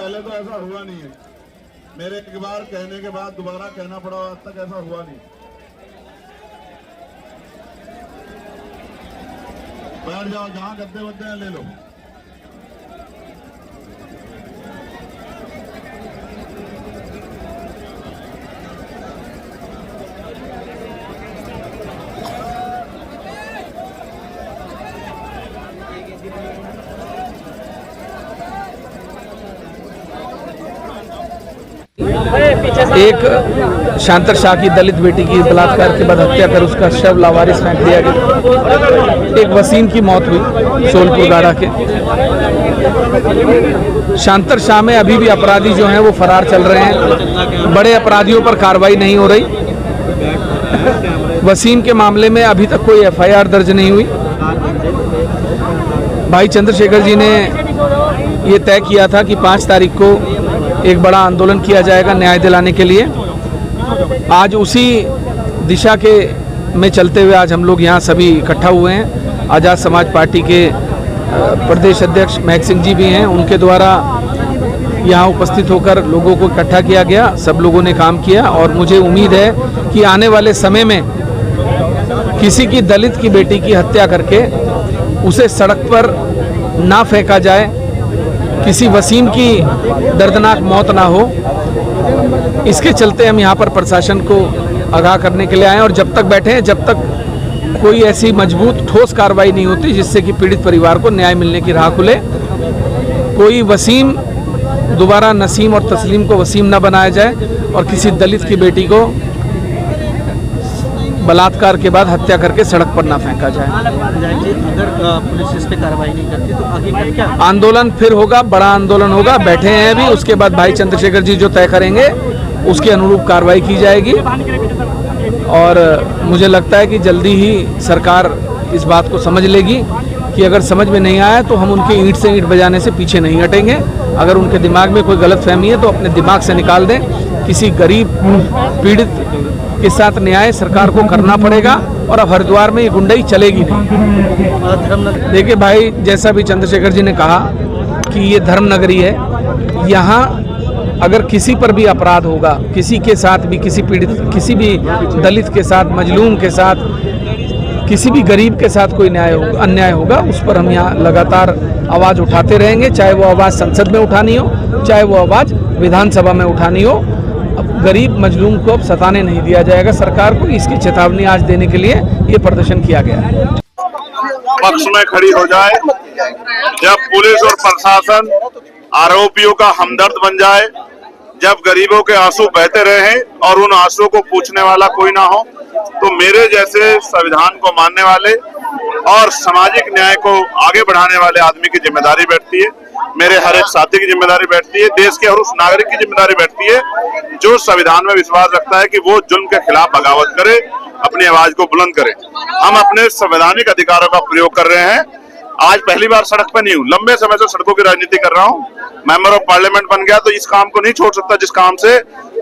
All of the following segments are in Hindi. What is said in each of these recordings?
पहले तो ऐसा हुआ नहीं है। मेरे एक बार कहने के बाद दोबारा कहना पड़ा, आज तक ऐसा हुआ नहीं। बैठ जाओ, जहां गद्दे वद्दे हैं ले लो। एक शांतर शाह की दलित बेटी की बलात्कार के बाद हत्या कर उसका शव लावारिस फेंक दिया गया। एक वसीम की मौत हुई सोलपुर गाड़ा के। शांतर शाह में अभी भी अपराधी जो हैं वो फरार चल रहे हैं, बड़े अपराधियों पर कार्रवाई नहीं हो रही। वसीम के मामले में अभी तक कोई एफआईआर दर्ज नहीं हुई। भाई चंद्रशेखर जी ने ये तय किया था कि 5 तारीख को एक बड़ा आंदोलन किया जाएगा न्याय दिलाने के लिए। आज उसी दिशा के में चलते हुए आज हम लोग यहाँ सभी इकट्ठा हुए हैं। आज़ाद समाज पार्टी के प्रदेश अध्यक्ष महक सिंह जी भी हैं, उनके द्वारा यहाँ उपस्थित होकर लोगों को इकट्ठा किया गया। सब लोगों ने काम किया और मुझे उम्मीद है कि आने वाले समय में किसी की दलित की बेटी की हत्या करके उसे सड़क पर ना फेंका जाए, किसी वसीम की दर्दनाक मौत ना हो। इसके चलते हम यहाँ पर प्रशासन को आगाह करने के लिए आए और जब तक बैठे हैं, जब तक कोई ऐसी मजबूत ठोस कार्रवाई नहीं होती जिससे कि पीड़ित परिवार को न्याय मिलने की राह खुले, कोई वसीम दोबारा नसीम और तस्लीम को वसीम ना बनाया जाए और किसी दलित की बेटी को बलात्कार के बाद हत्या करके सड़क पर ना फेंका जाए। अगर पुलिस इस पे कार्रवाई नहीं करती तो आगे का क्या आंदोलन फिर होगा, बड़ा आंदोलन होगा। बैठे हैं अभी, उसके बाद भाई चंद्रशेखर जी जो तय करेंगे उसके अनुरूप कार्रवाई की जाएगी। और मुझे लगता है कि जल्दी ही सरकार इस बात को समझ लेगी कि अगर समझ में नहीं आया तो हम उनकी ईंट से ईंट बजाने से पीछे नहीं हटेंगे। अगर उनके दिमाग में कोई गलतफहमी है तो अपने दिमाग से निकाल दें। किसी गरीब पीड़ित के साथ न्याय सरकार को करना पड़ेगा और अब हरिद्वार में ये गुंडाई चलेगी नहीं। देखिए भाई, जैसा भी चंद्रशेखर जी ने कहा कि ये धर्म नगरी है, यहाँ अगर किसी पर भी अपराध होगा, किसी के साथ भी, किसी पीड़ित, किसी भी दलित के साथ, मजलूम के साथ, किसी भी गरीब के साथ कोई अन्याय होगा, उस पर हम यहाँ लगातार आवाज़ उठाते रहेंगे। चाहे वो आवाज़ संसद में उठानी हो, चाहे वो आवाज़ विधानसभा में उठानी हो। अब गरीब मजलूम को अब सताने नहीं दिया जाएगा सरकार को। इसकी चेतावनी आज देने के लिए ये प्रदर्शन किया गया है। पक्ष में खड़ी हो जाए, जब पुलिस और प्रशासन आरोपियों का हमदर्द बन जाए, जब गरीबों के आंसू बहते रहे और उन आंसुओं को पूछने वाला कोई ना हो, तो मेरे जैसे संविधान को मानने वाले और सामाजिक न्याय को आगे बढ़ाने वाले आदमी की जिम्मेदारी बैठती है, मेरे हर एक साथी की जिम्मेदारी बैठती है, देश के हर उस नागरिक की जिम्मेदारी बैठती है जो संविधान में विश्वास रखता है कि वो जुल्म के खिलाफ बगावत करे, अपनी आवाज को बुलंद करे। हम अपने संवैधानिक अधिकारों का प्रयोग कर रहे हैं। आज पहली बार सड़क पर नहीं हूँ, लंबे समय से सड़कों की राजनीति कर रहा हूँ। मेंबर ऑफ पार्लियामेंट बन गया तो इस काम को नहीं छोड़ सकता जिस काम से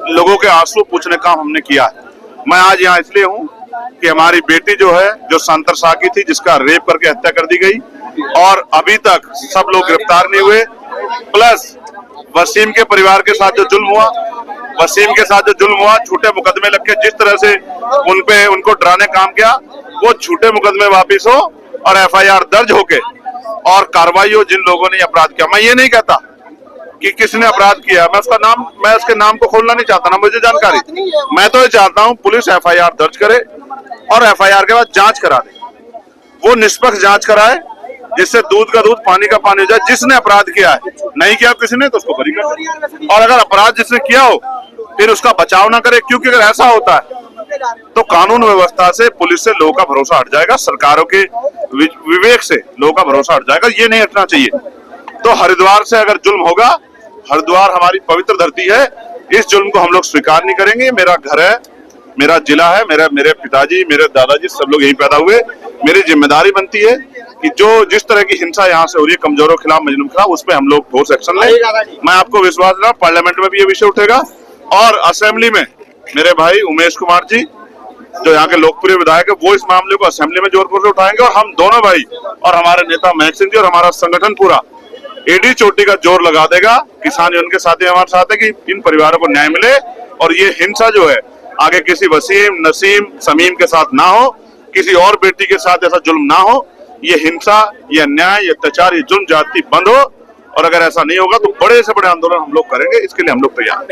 लोगों के आंसू पूछने का हमने किया है। मैं आज यहाँ इसलिए हूँ कि हमारी बेटी जो है, जो शांतर शाह की थी, जिसका रेप करके हत्या कर दी गई और अभी तक सब लोग गिरफ्तार नहीं हुए, प्लस वसीम के परिवार के साथ जो जुल्म हुआ, वसीम के साथ जो जुल्म हुआ, झूठे मुकदमे लग के जिस तरह से उनको डराने काम किया, वो झूठे मुकदमे वापिस हो और एफआईआर दर्ज होके और कार्रवाई हो जिन लोगों ने अपराध किया। मैं ये नहीं कहता कि किसने अपराध किया, मैं उसके नाम को खोलना नहीं चाहता, ना मुझे जानकारी। मैं तो ये चाहता हूँ पुलिस एफआईआर दर्ज करे और एफआईआर के बाद जांच करा दे, वो निष्पक्ष जांच कराए जिससे दूध का दूध पानी का पानी हो जाए। जिसने अपराध किया है, नहीं किया किसी ने, तो उसको बरी कर, और अगर अपराध जिसने किया हो फिर उसका बचाव ना करे, क्योंकि अगर ऐसा होता है तो कानून व्यवस्था से, पुलिस से लोगों का भरोसा हट जाएगा, सरकारों के विवेक से लोगों का भरोसा हट जाएगा। ये नहीं हटना चाहिए। तो हरिद्वार से अगर जुल्म होगा, हरिद्वार हमारी पवित्र धरती है, इस जुल्म को हम लोग स्वीकार नहीं करेंगे। मेरा घर है, मेरा जिला है, मेरे पिताजी, मेरे दादाजी सब लोग यहीं पैदा हुए। मेरी जिम्मेदारी बनती है कि जो जिस तरह की हिंसा यहाँ से हो रही है कमजोरों के खिलाफ, मजलूम के खिलाफ, उस पर हम लोग ठोस एक्शन लें। मैं आपको विश्वास दिला, पार्लियामेंट में भी ये विषय उठेगा और असेंबली में मेरे भाई उमेश कुमार जी, जो यहाँ के लोकप्रिय विधायक है, वो इस मामले को असेंबली में जोर शोर से उठाएंगे और हम दोनों भाई और हमारे नेता महक सिंह जी और हमारा संगठन पूरा एडी चोटी का जोर लगा देगा। किसान यूनियन के साथी हमारे साथ है कि इन परिवारों को न्याय मिले और ये हिंसा जो है आगे किसी वसीम, नसीम, समीम के साथ ना हो, किसी और बेटी के साथ ऐसा जुल्म ना हो। ये हिंसा, ये अन्याय, ये अत्याचार, ये जुल्म जाति बंद हो, और अगर ऐसा नहीं होगा तो बड़े से बड़े आंदोलन हम लोग करेंगे। इसके लिए हम लोग तैयार हैं।